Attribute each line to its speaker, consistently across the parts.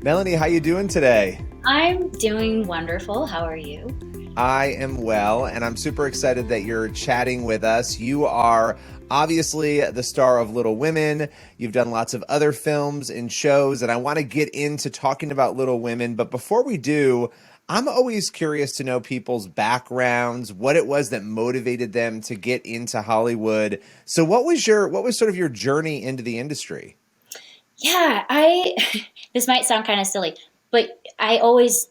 Speaker 1: Melanie, how you doing today?
Speaker 2: I'm doing wonderful. How are you?
Speaker 1: I am well, and I'm super excited that you're chatting with us. You are obviously the star of Little Women. You've done lots of other films and shows, and I want to get into talking about Little Women. But before we do, I'm always curious to know people's backgrounds, what it was that motivated them to get into Hollywood. So what was sort of your journey into the industry?
Speaker 2: Yeah, I this might sound kind of silly, but I've always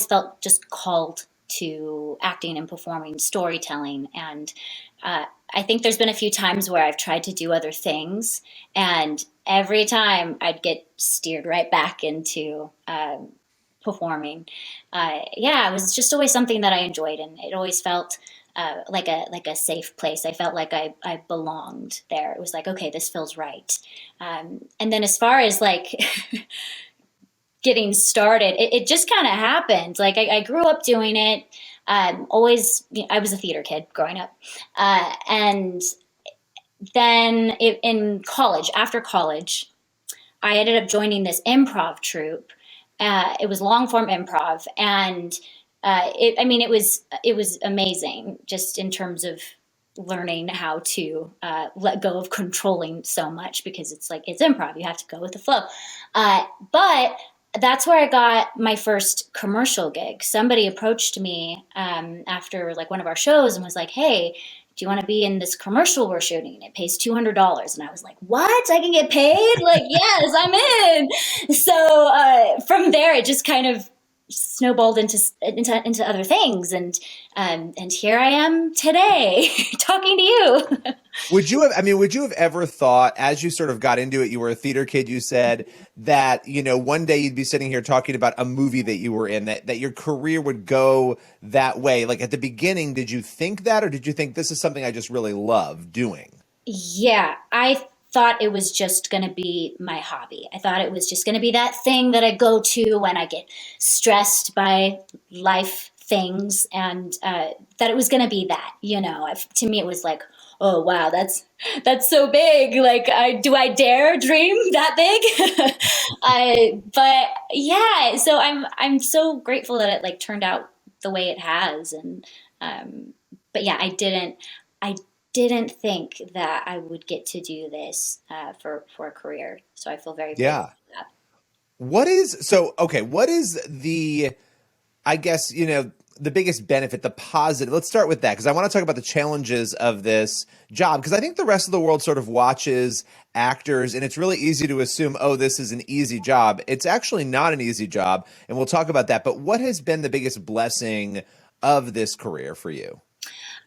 Speaker 2: felt just called to acting and performing, storytelling, and I think there's been a few times where I've tried to do other things, and every time I'd get steered right back into performing. Yeah, it was just always something that I enjoyed, and it always felt like a safe place. I felt like I belonged there. It was like, okay, this feels right. And then as far as like getting started, it just kind of happened. Like I grew up doing it. Always, I was a theater kid growing up, and then in college, after college, I ended up joining this improv troupe. It was long form improv, and I mean, it was amazing just in terms of learning how to let go of controlling so much because it's like it's improv. You have to go with the flow. But that's where I got my first commercial gig. Somebody approached me after like one of our shows and was like, "Hey, do you want to be in this commercial we're shooting? It pays $200." And I was like, what? I can get paid? Like, yes, I'm in. So from there, it just kind of snowballed into other things. And here I am today talking to you.
Speaker 1: Would you have ever thought, as you sort of got into it, you were a theater kid, you said that, one day you'd be sitting here talking about a movie that you were in, that your career would go that way? Like at the beginning, did you think that, or did you think this is something I just really love doing?
Speaker 2: Yeah, I thought it was just going to be my hobby. I thought it was just going to be that thing that I go to when I get stressed by life things, and that it was going to be that. To me, it was like, oh wow, that's so big. Like, I dare dream that big? But yeah, so I'm so grateful that it like turned out the way it has, and but yeah, I didn't think that I would get to do this for a career. So I feel very grateful
Speaker 1: Yeah.
Speaker 2: for that.
Speaker 1: What is I guess, the biggest benefit, the positive. Let's start with that because I want to talk about the challenges of this job because I think the rest of the world sort of watches actors and it's really easy to assume, oh, this is an easy job. It's actually not an easy job, and we'll talk about that. But what has been the biggest blessing of this career for you?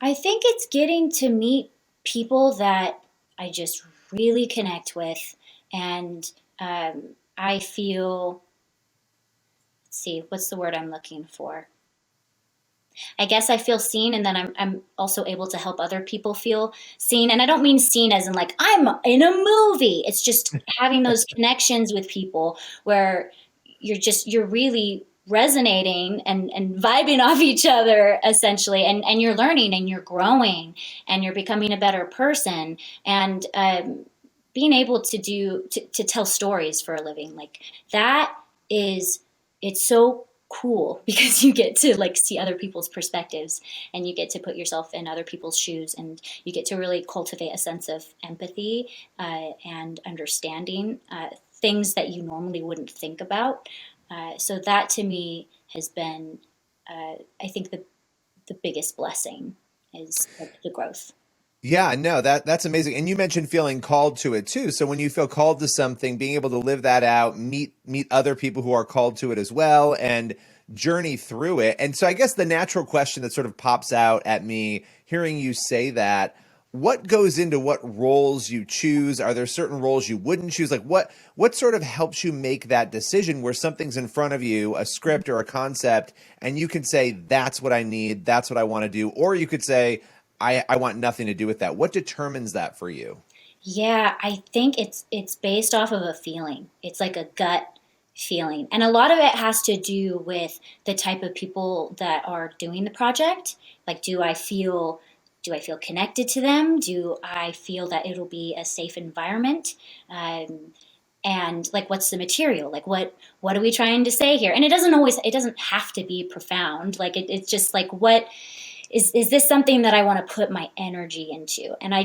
Speaker 2: I think it's getting to meet people that I just really connect with, and I feel. Let's see, what's the word I'm looking for? I guess I feel seen, and then I'm also able to help other people feel seen. And I don't mean seen as in like I'm in a movie. It's just having those connections with people where you're really resonating and vibing off each other essentially, and you're learning and you're growing and you're becoming a better person, and being able to tell stories for a living like that is it's so cool because you get to like see other people's perspectives, and you get to put yourself in other people's shoes, and you get to really cultivate a sense of empathy and understanding things that you normally wouldn't think about. So that to me has been I think the biggest blessing is the growth.
Speaker 1: Yeah, no, that's amazing. And you mentioned feeling called to it too. So when you feel called to something, being able to live that out, meet other people who are called to it as well and journey through it. And so I guess the natural question that sort of pops out at me hearing you say that, what goes into what roles you choose? Are there certain roles you wouldn't choose? Like what sort of helps you make that decision where something's in front of you, a script or a concept, and you can say, that's what I need, that's what I want to do, or you could say, I want nothing to do with that. What determines that for you?
Speaker 2: Yeah, I think it's based off of a feeling. It's like a gut feeling. And a lot of it has to do with the type of people that are doing the project. Like do I feel connected to them? Do I feel that it'll be a safe environment? and like what's the material, like what are we trying to say here? And it doesn't have to be profound, like it's just like, what is this something that I want to put my energy into? And I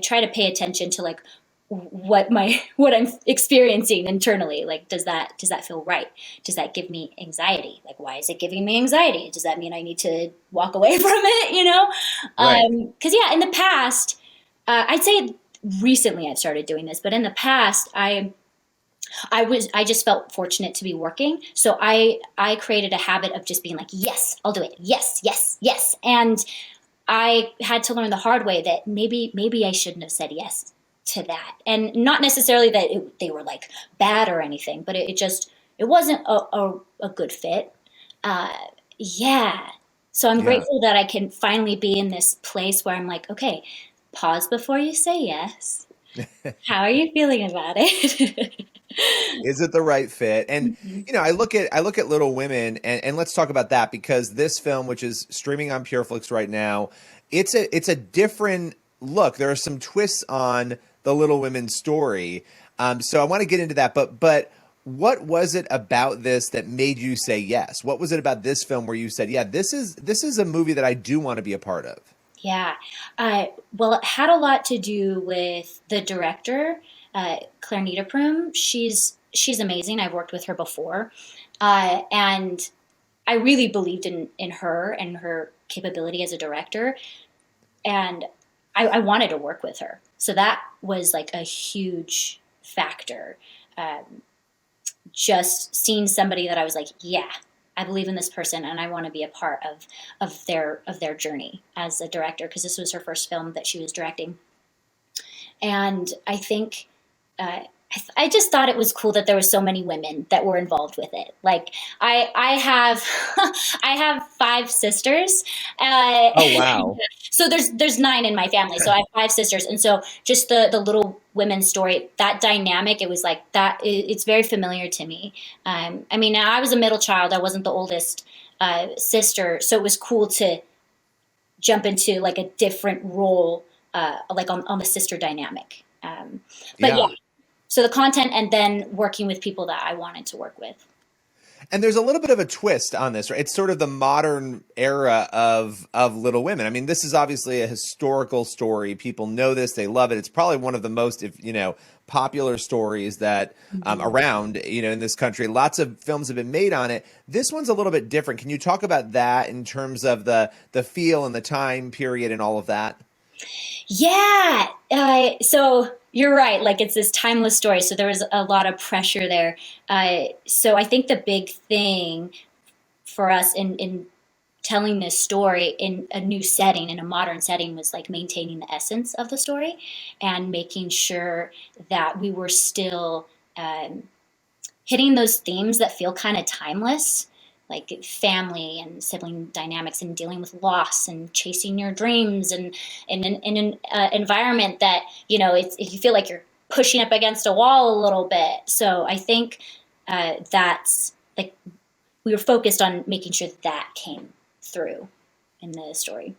Speaker 2: try to pay attention to like what I'm experiencing internally. Like, does that feel right? Does that give me anxiety? Like, why is it giving me anxiety? Does that mean I need to walk away from it?
Speaker 1: Right.
Speaker 2: Because yeah, in the past, I'd say recently I've started doing this, but in the past, I just felt fortunate to be working. So I created a habit of just being like, yes, I'll do it. Yes, yes, yes. And I had to learn the hard way that maybe I shouldn't have said yes to that. And not necessarily that they were like bad or anything, but it wasn't a good fit. Uh, yeah. So I'm
Speaker 1: Yeah.
Speaker 2: grateful that I can finally be in this place where I'm like, okay, pause before you say yes. How are you feeling about it?
Speaker 1: Is it the right fit? And
Speaker 2: Mhm.
Speaker 1: I look at Little Women, and let's talk about that, because this film, which is streaming on Pure Flix right now, it's a different look. There are some twists on the Little Women story. So I want to get into that, but what was it about this that made you say yes? What was it about this film where you said, yeah, this is a movie that I do want to be a part of?
Speaker 2: Yeah. Well, it had a lot to do with the director, Claire Niederprum. She's amazing. I've worked with her before, and I really believed in her and her capability as a director, and I wanted to work with her. So that was like a huge factor. Um, just seeing somebody that I was like, yeah, I believe in this person and I want to be a part of their journey as a director, because this was her first film that she was directing. And I think I just thought it was cool that there were so many women that were involved with it. Like I have I have five sisters, uh,
Speaker 1: Oh, wow.
Speaker 2: so there's nine in my family. So I have five sisters, and so just the little women story, that dynamic, it was like that. It's very familiar to me. I mean, I was a middle child. I wasn't the oldest sister, so it was cool to jump into like a different role, like on the sister dynamic. But yeah,
Speaker 1: Yeah.
Speaker 2: so the content and then working with people that I wanted to work with.
Speaker 1: And there's a little bit of a twist on this, right? It's sort of the modern era of Little Women. I mean, this is obviously a historical story. People know this; they love it. It's probably one of the most, if popular stories that
Speaker 2: Mhm.
Speaker 1: around, in this country. Lots of films have been made on it. This one's a little bit different. Can you talk about that in terms of the feel and the time period and all of that?
Speaker 2: Yeah. So you're right. Like it's this timeless story. So there was a lot of pressure there. So I think the big thing for us in telling this story in a new setting, in a modern setting, was like maintaining the essence of the story and making sure that we were still um, hitting those themes that feel kind of timeless, like family and sibling dynamics and dealing with loss and chasing your dreams, and in an environment that you feel like you're pushing up against a wall a little bit. So I think that's like we were focused on making sure that came through in the story.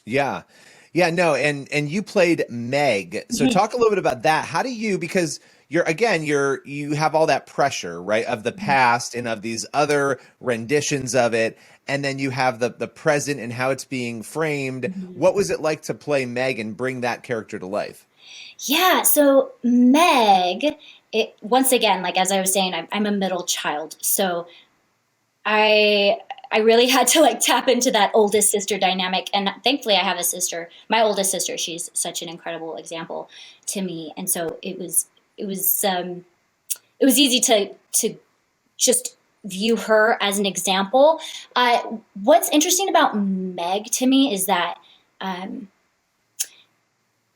Speaker 1: Yeah. Yeah, no, and you played Meg. So talk a little bit about that. How do you, because you have all that pressure, right, of the past and of these other renditions of it, and then you have the present and how it's being framed. What was it like to play Meg and bring that character to life?
Speaker 2: Yeah, so Meg, once again, like as I was saying, I'm a middle child, so I I really had to like tap into that oldest sister dynamic, and thankfully I have a sister, my oldest sister. She's such an incredible example to me, and so it was easy to just view her as an example. What's interesting about Meg to me is that um,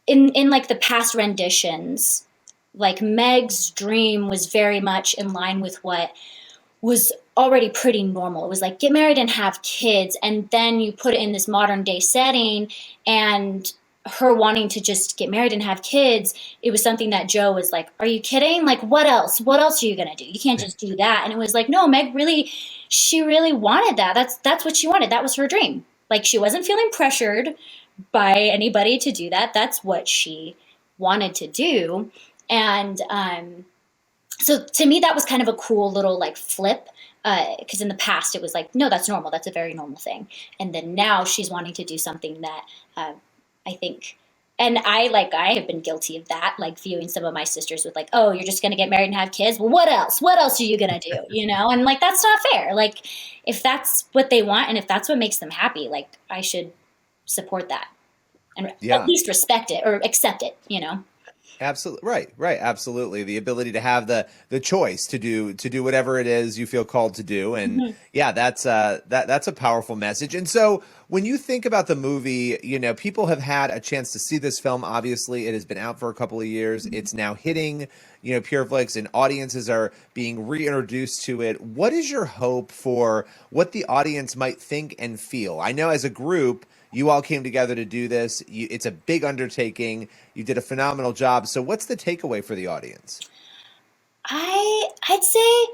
Speaker 2: in like the past renditions, like Meg's dream was very much in line with what was already pretty normal. It was like get married and have kids, and then you put it in this modern day setting, and her wanting to just get married and have kids, it was something that Joe was like, "Are you kidding? Like what else? What else are you gonna do? You can't just do that." And it was like, no, Meg really, she really wanted that. That's what she wanted. That was her dream. Like she wasn't feeling pressured by anybody to do that. That's what she wanted to do. And so to me, that was kind of a cool little like flip. Because in the past it was like, no, that's normal. That's a very normal thing. And then now she's wanting to do something that I think, and I have been guilty of that, like viewing some of my sisters with like, oh, you're just going to get married and have kids. Well, what else? What else are you going to do? You know? And like, that's not fair. Like, if that's what they want and if that's what makes them happy, like I should support that and at
Speaker 1: Yeah.
Speaker 2: least respect it or accept it, you know?
Speaker 1: Absolutely. Right. Absolutely. The ability to have the choice to do whatever it is you feel called to do. And
Speaker 2: Mhm.
Speaker 1: yeah, that's a powerful message. And so when you think about the movie, you know, people have had a chance to see this film. Obviously, it has been out for a couple of years. It's now hitting, you know, Pure Flix, and audiences are being reintroduced to it. What is your hope for what the audience might think and feel? I know as a group, you all came together to do this. It's a big undertaking. You did a phenomenal job. So what's the takeaway for the audience?
Speaker 2: I'd say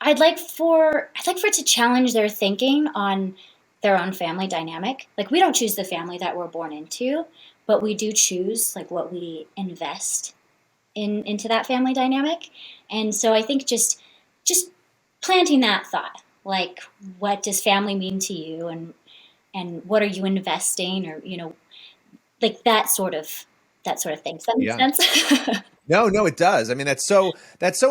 Speaker 2: I'd like for it to challenge their thinking on their own family dynamic. Like we don't choose the family that we're born into, but we do choose like what we invest into that family dynamic. And so I think just planting that thought, like what does family mean to you, and what are you investing, or like that sort of thing. Does that make
Speaker 1: Yeah.
Speaker 2: sense?
Speaker 1: No, it does. I mean, that's so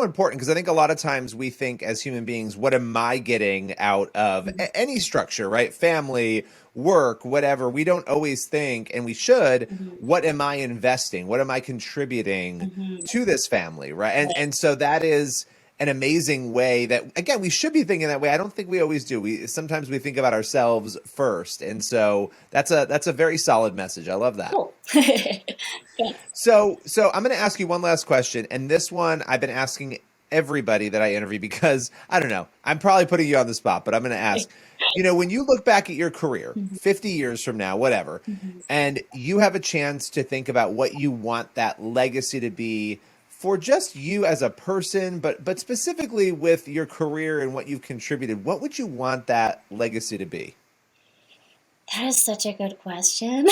Speaker 1: important because I think a lot of times we think as human beings, what am I getting out of any structure, right? Family, work, whatever. We don't always think, and we should,
Speaker 2: Mhm.
Speaker 1: what am I investing? What am I contributing
Speaker 2: Mhm.
Speaker 1: to this family, right? And
Speaker 2: Right.
Speaker 1: and so that is an amazing way that again we should be thinking that way. I don't think we always do. We sometimes we think about ourselves first. And so that's a very solid message. I love that.
Speaker 2: Cool. Thanks.
Speaker 1: So I'm going to ask you one last question, and this one I've been asking everybody that I interview because I don't know, I'm probably putting you on the spot, but I'm going to ask, you know, when you look back at your career,
Speaker 2: Mhm.
Speaker 1: 50 years from now, whatever,
Speaker 2: Mhm.
Speaker 1: and you have a chance to think about what you want that legacy to be for just you as a person, but specifically with your career and what you've contributed, what would you want that legacy to be?
Speaker 2: That is such a good question.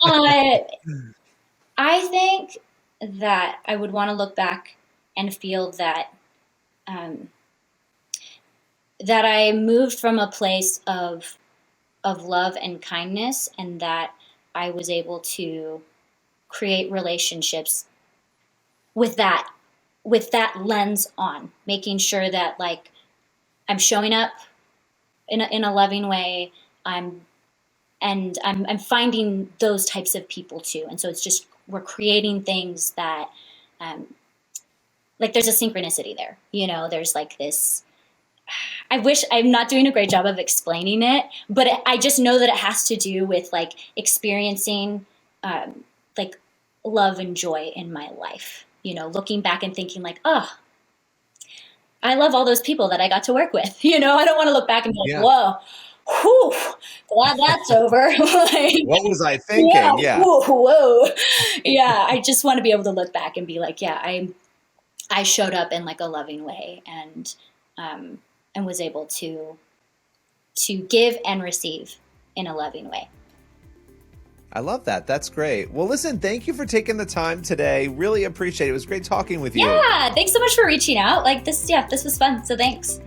Speaker 2: uh, I think that I would want to look back and feel um, that I moved from a place of love and kindness, and that I was able to create relationships with that lens on, making sure that like I'm showing up in a loving way. I'm I'm finding those types of people too, and so it's just we're creating things that um, like there's a synchronicity there. There's like this. I wish I'm not doing a great job of explaining it, but I just know that it has to do with like experiencing like love and joy in my life. Looking back and thinking like, oh, I love all those people that I got to work with. I don't want to look back and be like,
Speaker 1: Yeah.
Speaker 2: whoa, whew, glad that's over. Like,
Speaker 1: What was I
Speaker 2: yeah,
Speaker 1: thinking? Yeah.
Speaker 2: whoa, whoa. Yeah, I just want to be able to look back and be like, yeah, I showed up in like a loving way, um, and was able to give and receive in a loving way.
Speaker 1: I love that. That's great. Well, listen, thank you for taking the time today. Really appreciate it. It was great talking with you.
Speaker 2: Yeah, thanks so much for reaching out. Like this, yeah, this was fun. So thanks.